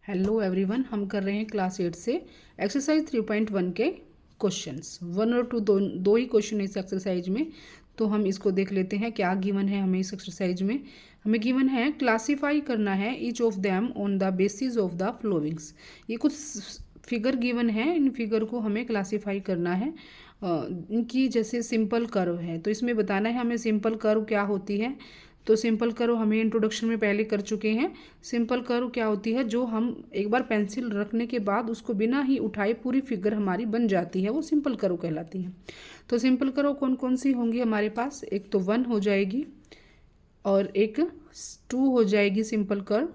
Hello everyone, हम कर रहे हैं क्लास 8 से एक्सरसाइज 3.1 के क्वेश्चंस। 1 और 2 दो ही क्वेश्चन है इस एक्सरसाइज में, तो हम इसको देख लेते हैं क्या गिवन है हमें इस एक्सरसाइज में। हमें गिवन है क्लासीफाई करना है each of them on the basis of the followings. ये कुछ फिगर गिवन है, इन फिगर को हमें क्लासीफाई करना है। इनकी जैसे सिंपल कर्व है तो इसमें बताना है हमें सिंपल कर्व क्या होती है। तो सिंपल कर्व हमें इंट्रोडक्शन में पहले कर चुके हैं। सिंपल कर्व क्या होती है, जो हम एक बार पेंसिल रखने के बाद उसको बिना ही उठाए पूरी फिगर हमारी बन जाती है, वो सिंपल कर्व कहलाती है। तो सिंपल कर्व कौन कौन सी होंगी हमारे पास, एक तो 1 हो जाएगी और एक 2 हो जाएगी सिंपल कर्व,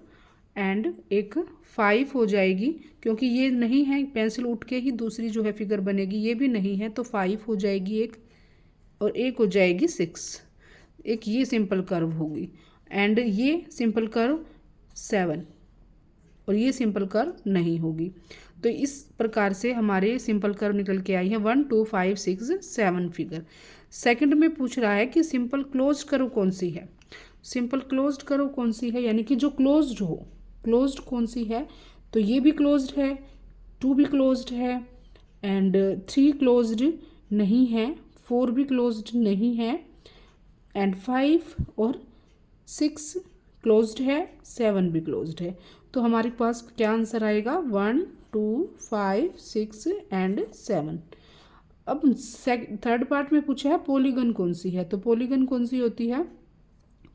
एंड एक 5 हो जाएगी, क्योंकि ये नहीं है पेंसिल उठ के ही दूसरी जो है फिगर बनेगी, ये भी नहीं है तो 5 हो जाएगी एक, और एक हो जाएगी 6। एक ये सिंपल कर्व होगी, एंड ये सिंपल कर्व 7, और ये सिंपल कर्व नहीं होगी। तो इस प्रकार से हमारे सिंपल कर्व निकल के आई है 1 2 5 6 7 फिगर। सेकंड में पूछ रहा है कि सिंपल क्लोज्ड कर्व कौन सी है। सिंपल क्लोज्ड कर्व कौन सी है, यानी कि जो क्लोज्ड हो, क्लोज्ड कौन सी है, तो ये भी क्लोज्ड है, 2 भी क्लोज्ड है, एंड 3 क्लोज्ड नहीं है, 4 भी क्लोज्ड नहीं है, एंड 5 और 6 क्लोज्ड है, 7 भी क्लोज्ड है। तो हमारे पास क्या आंसर आएगा, 1 2 5 6 एंड 7। अब थर्ड पार्ट में पूछा है पॉलीगन कौन सी है। तो पॉलीगन कौन सी होती है,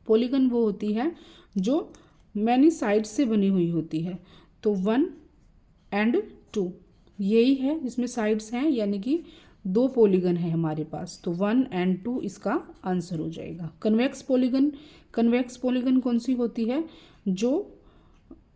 पॉलीगन वो होती है जो मैनी साइड्स से बनी हुई होती है। तो 1 एंड 2 यही है जिसमें साइड्स हैं, यानी कि 2 पॉलीगन है हमारे पास, तो 1 एंड 2 इसका आंसर हो जाएगा। कन्वेक्स पॉलीगन, कन्वेक्स पॉलीगन कौन सी होती है, जो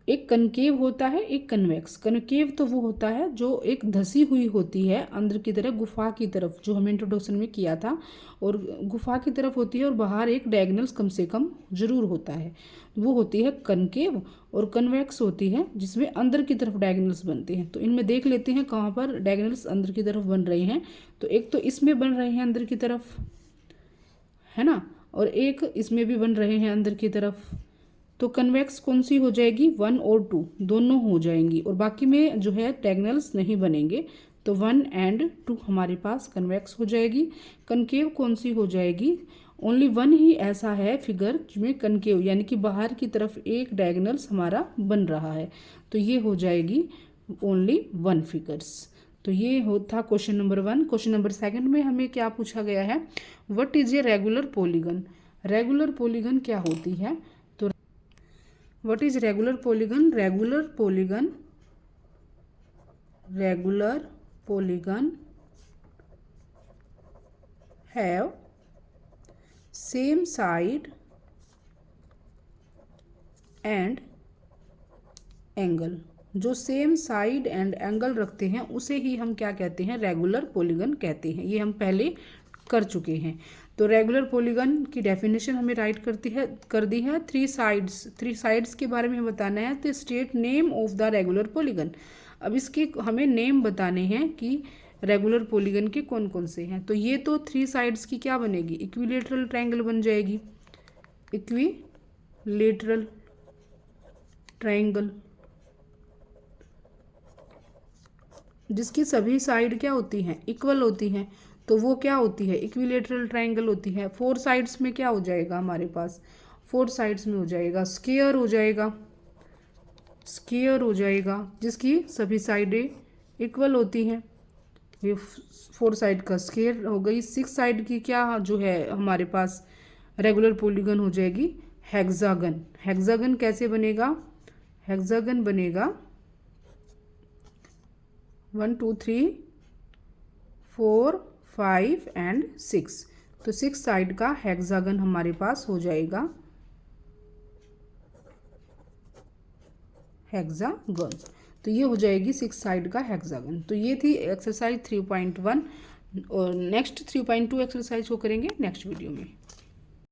एक कनकेव होता है एक कन्वेक्स। कनकेव तो वो होता है जो एक धसी हुई होती है अंदर की तरफ, गुफा की तरफ, जो हमें इंट्रोडक्शन में किया था, और गुफा की तरफ होती है और बाहर एक डायगोनल्स कम से कम जरूर होता है, वो होती है कनकेव। और कन्वेक्स होती है जिसमें अंदर की तरफ डायगोनल्स बनते हैं। तो इनमें देख लेते हैं कहाँ पर डायगोनल्स अंदर की तरफ बन रहे हैं। तो एक तो इसमें बन रहे हैं अंदर की तरफ, है ना, और एक इसमें भी बन रहे हैं अंदर की तरफ। तो कन्वेक्स कौन सी हो जाएगी, 1 और 2 दोनों हो जाएंगी, और बाकी में जो है डायगोनल्स नहीं बनेंगे। तो 1 एंड 2 हमारे पास कन्वेक्स हो जाएगी। कनकेव कौन सी हो जाएगी, ओनली 1 ही ऐसा है फिगर जिसमें कनकेव यानी कि बाहर की तरफ एक डायगोनल्स हमारा बन रहा है, तो ये हो जाएगी ओनली 1 फिगर्स। तो ये होता क्वेश्चन नंबर 1। क्वेश्चन नंबर 2 में हमें क्या पूछा गया है, what is a regular polygon. Regular polygon क्या होती है, तो what is regular polygon, regular polygon, regular polygon have same side and angle. जो सेम साइड एंड एंगल रखते हैं उसे ही हम क्या कहते हैं, रेगुलर पॉलीगन कहते हैं। ये हम पहले कर चुके हैं। तो रेगुलर पॉलीगन की डेफिनेशन हमें राइट कर दी है। 3 साइड्स के बारे में बताना है, तो state name of the regular polygon. अब इसके हमें नेम बताने हैं कि रेगुलर पॉलीगन के कौन कौन से हैं। तो ये तो 3 साइड्स की क्या बनेगी, इक्विलेटरल ट्रायंगल बन जाएगी, इक्विलेटरल ट्रायंगल, जिसकी सभी साइड क्या होती हैं, इक्वल होती हैं, तो वो क्या होती है, इक्विलेटरल ट्रायंगल होती है। 4 साइड्स में क्या हो जाएगा हमारे पास, 4 साइड्स में हो जाएगा स्क्वायर हो जाएगा, स्क्वायर हो जाएगा जिसकी सभी साइडें इक्वल होती हैं। ये 4 साइड का स्क्वायर हो गई। 6 साइड की क्या जो है हमारे पास रेगुलर पॉलीगन हो जाएगी, हेक्सागन। हेक्सागन कैसे बनेगा, हेक्सागन बनेगा 1 2 3 4 5 एंड 6। तो 6 साइड का हेक्सागन हमारे पास हो जाएगा हेक्सागन। तो ये हो जाएगी 6 साइड का हेक्सागन। तो ये थी एक्सरसाइज 3.1, और नेक्स्ट 3.2 एक्सरसाइज को करेंगे नेक्स्ट वीडियो में।